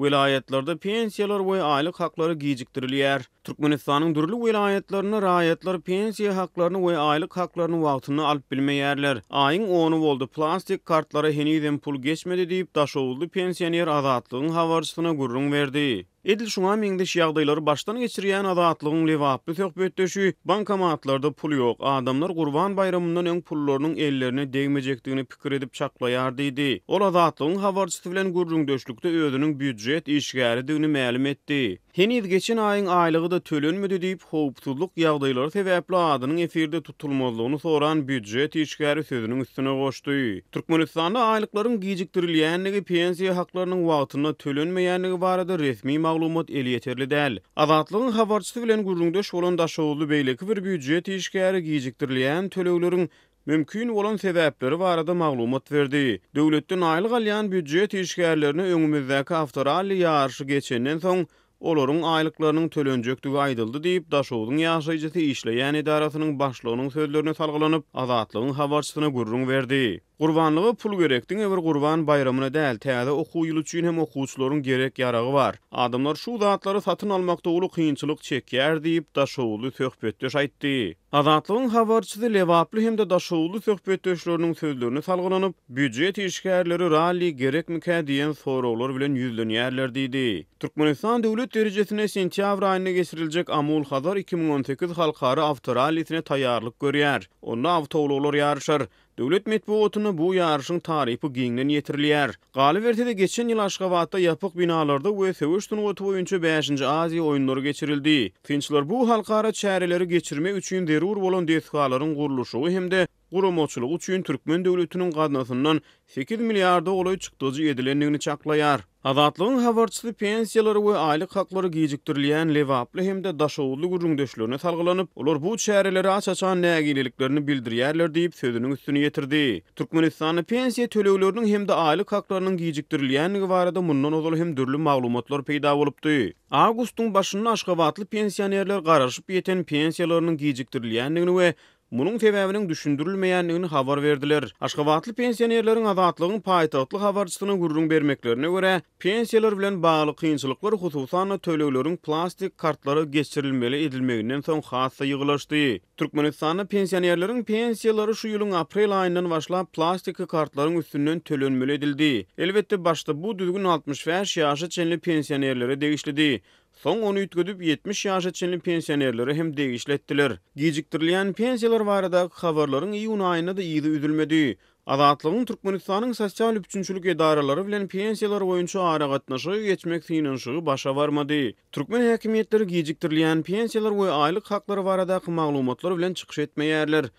Vilayetlarda pensiyalar we aylyk haklary gijikdirilýär. Türkmenistanyň dürli vilayetlerinde raýatlar pensiya haklaryny we aylyk haklaryny wagtyna alyp bilmeýärler. Aýyň 10-y boldy plastik kartlara henüzem pul geçmedi diýip daşowuldy pensioner azatlygyň habarçysyna gurrun berdi. Edil şuňa meňdeş ýagdaýlary başdan geçirýän azatlygyň lewaply söhbetdeşi bankomatlarda pul ýok. Adamlar Gurban bayramyndan öň pullarynyň ellerine degmejekdigini pikir edip çaklaýar diýdi. Ol azatlygyň habarçysy bilen gurrundeşlikde özüniň büdjet işgäridigini ma'lum etdi. Heniz geçen aýyň aýlygy da tölenmedi diýip howpsuzlyk ýagdaýlary sebäpli adynyň efirde tutulmazlygyny soran büdjet işgäri sözüniň üstüne goşdy. Türkmenistanda aýlyklaryň gijikdirilýänligi pensiya haklarynyň wagtyna tölenmeýänligi barada resmi maglumat eli yeterli däl. Azatlygyň habarçysy bilen gurrundeş bolan daşowuldy beýleki bir büdjet işgäri gijikdirilýän tölegleriň mümkin bolan sebäpleri barada maglumat berdi. Döwletden aýlyk alýan büdjet işgärlerini öňümizdäki awtoral ýarşy geçenden soň olaryň aýlyklarynyň tölenjekdigi aýdyldy diýip daşowudyň ýaşaýjysy işleýän edarasynyň başlygynyň sözlerine salgylanyp azatlygyň habarçysyna gurrun berdi. Gurbanlygy pul gerekdiň eber Gurban bayramyna däl, täze okuw ýyly üçin hem okuwçylaryň gerek ýaragy bar. Adamlar şu zatlary satyn almakda uly kynçylyk çekýär diýip daşowuly söhbetdeş aýtdy. Azatlygyň habarçysy lewaply hem de daşowuly söhbetdeşleriniň sözlerine salgylanyp, büdjet işgärleri rally gerekmike diýen soraglar bilen ýüzlenýärler diýdi. Türkmenistan döwlet derejesine sentýabr aýyna geçiriljek Amul Hazar 2018 halkara awtorallysyna taýýarlyk görýär. Onda awtowluklar ýarşar. Döwlet medeniýetine bu ýarşyň tarypy giňden ýetirilýär. Galy berse geçen ýyl Aşgabatda ýapyk binalarda we Söwüş tunugaty boýunça 5-nji Aziýa oýunlary geçirildi. Finçler bu halkara çäreleri geçirmek üçin derur bolan destgalaryň gurulşy hemde guramoçylyk üçin Türkmen döwletiniň gadnasyndan 8 milliarda olay çykdyjy edilendigini çaklaýar. Azatlygyň habarçysy pensiýalary we aýlyk haklary gijikdirilýän lewaply hemde daşowly gurrundeşlerine salgylanyp, olar bu çäreleri açaçan nägileliklerini bildirýärler diýip sözüniň üstüne ýetirdi. Türkmenistanyň pensiýa tölegleriniň hemde aýlyk haklarynyň gijikdirilýänligi barada mundan ozal hem dürli maglumatlar peýda bolupdy. Awgustyň başynda Aşgabatly pensionerler garaşyp ýeten pensiýalarynyň gijikdirilýänligini we munun sebäbiniň düşündirilmeýänligini habar berdiler. Aşgabatly pensionerleriň azatlygyň paýtagtly habarçysyna gurrun bermeklerine görä, pensiýalar bilen bagly kynçylyklar hususan tölegleriň plastik kartlary geçirilmeli edilmeginden soň hassa ýygylaşdy. Türkmenistanyň pensionerleriň pensiýalary şu ýylyň aprel aýyndan başlap plastik kartlaryň üstünden tölenmeli edildi. Elbetde başda bu düzgün 65 ýaşa çenli pensionerlere degişlidi. Son onu ütgödüp 70 ýaşa çenli pensionerleri hem degişletdiler. Gijikdirilýän pensiýalar barada habarlaryň iýun aýyna da ýygy üzülmedi. Azatlygyň Türkmenistanyň sosial üçünçülük edaralary bilen pensiýalar boýunça ara gatnaşygy geçmek synynşygy başa barmady. Türkmen häkimetleri gijikdirilýän pensiýalar we aýlyk haklary barada maglumatlar bilen çykyş etmeýärler.